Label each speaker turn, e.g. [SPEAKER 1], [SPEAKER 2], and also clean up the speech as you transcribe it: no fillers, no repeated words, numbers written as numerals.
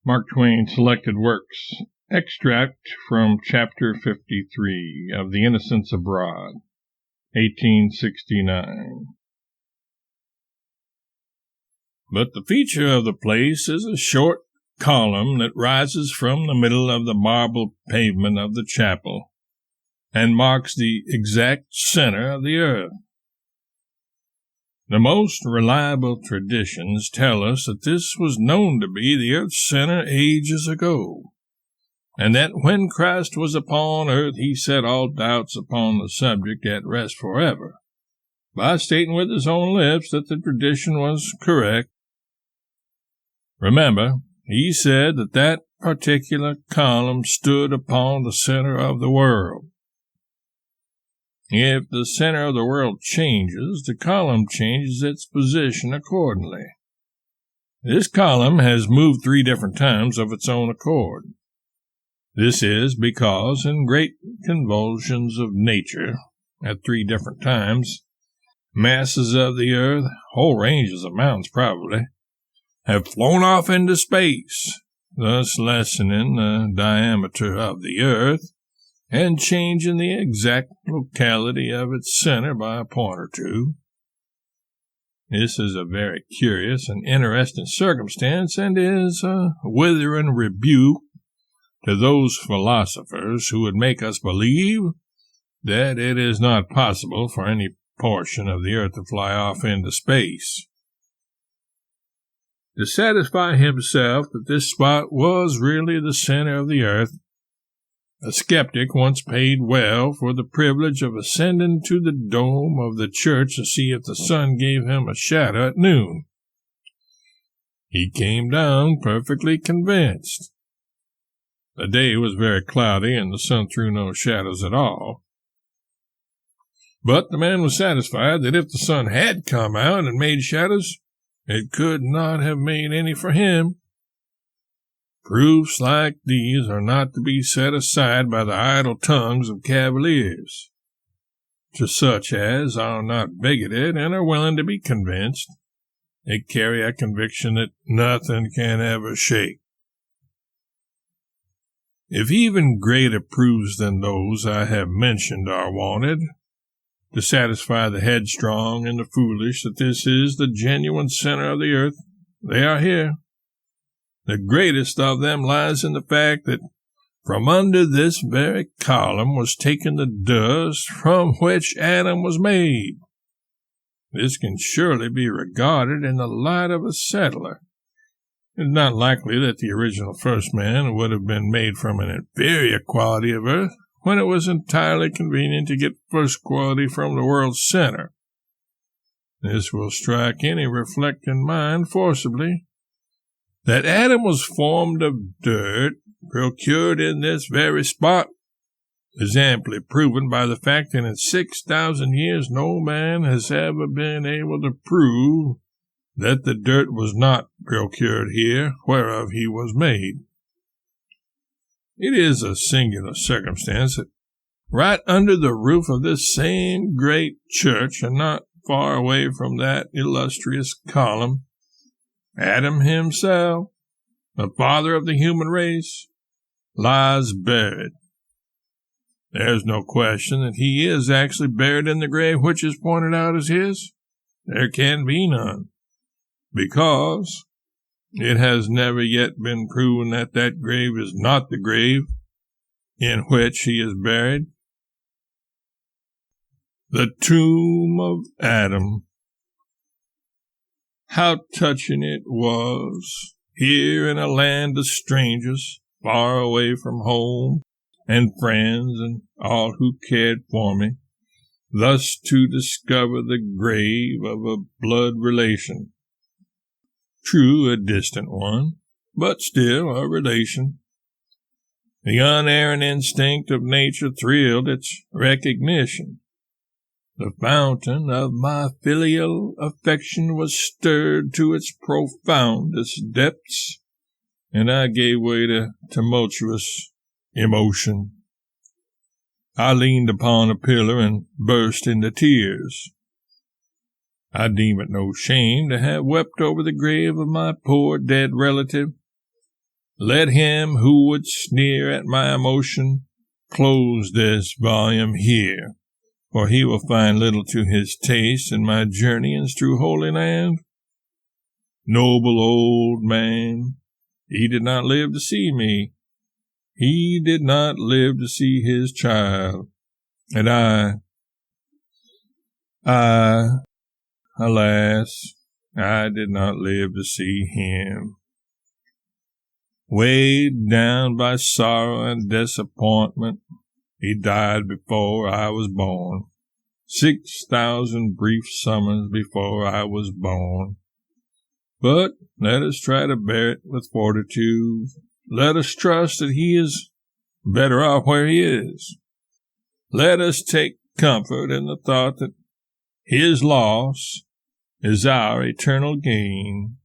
[SPEAKER 1] Mark Twain Selected Works. Extract from Chapter 53 of The Innocents Abroad, 1869. But the feature of the place is a short column that rises from the middle of the marble pavement of the chapel and marks the exact center of the earth. The most reliable traditions tell us that this was known to be the earth's center ages ago, and that when Christ was upon earth he set all doubts upon the subject at rest forever, by stating with his own lips that the tradition was correct. Remember, he said that that particular column stood upon the center of the world. If the center of the world changes, the column changes its position accordingly. This column has moved 3 different times of its own accord. This is because in great convulsions of nature, at 3 different times, masses of the earth, whole ranges of mountains probably, have flown off into space, thus lessening the diameter of the earth and changing the exact locality of its center by a point or 2. This is a very curious and interesting circumstance, and is a withering rebuke to those philosophers who would make us believe that it is not possible for any portion of the earth to fly off into space. To satisfy himself that this spot was really the center of the earth, a skeptic once paid well for the privilege of ascending to the dome of the church to see if the sun gave him a shadow at noon. He came down perfectly convinced. The day was very cloudy, and the sun threw no shadows at all. But the man was satisfied that if the sun had come out and made shadows, it could not have made any for him. Proofs like these are not to be set aside by the idle tongues of cavaliers. To such as are not bigoted and are willing to be convinced, they carry a conviction that nothing can ever shake. If even greater proofs than those I have mentioned are wanted, to satisfy the headstrong and the foolish that this is the genuine center of the earth, they are here. The greatest of them lies in the fact that from under this very column was taken the dust from which Adam was made. This can surely be regarded in the light of a settler. It is not likely that the original first man would have been made from an inferior quality of earth when it was entirely convenient to get first quality from the world's center. This will strike any reflecting mind forcibly. That Adam was formed of dirt, procured in this very spot, is amply proven by the fact that in 6,000 years no man has ever been able to prove that the dirt was not procured here, whereof he was made. It is a singular circumstance that right under the roof of this same great church, and not far away from that illustrious column, Adam himself, the father of the human race, lies buried. There is no question that he is actually buried in the grave which is pointed out as his. There can be none, because it has never yet been proven that that grave is not the grave in which he is buried. The tomb of Adam. How touching it was, here in a land of strangers, far away from home and friends and all who cared for me, thus to discover the grave of a blood relation. True, a distant one, but still a relation. The unerring instinct of nature thrilled its recognition. The fountain of my filial affection was stirred to its profoundest depths, and I gave way to tumultuous emotion. I leaned upon a pillar and burst into tears. I deem it no shame to have wept over the grave of my poor dead relative. Let him who would sneer at my emotion close this volume here, for he will find little to his taste in my journeyings through Holy Land. Noble old man, he did not live to see me. He did not live to see his child. And alas, I did not live to see him. Weighed down by sorrow and disappointment, he died before I was born. 6,000 brief summers before I was born. But let us try to bear it with fortitude. Let us trust that he is better off where he is. Let us take comfort in the thought that his loss is our eternal gain.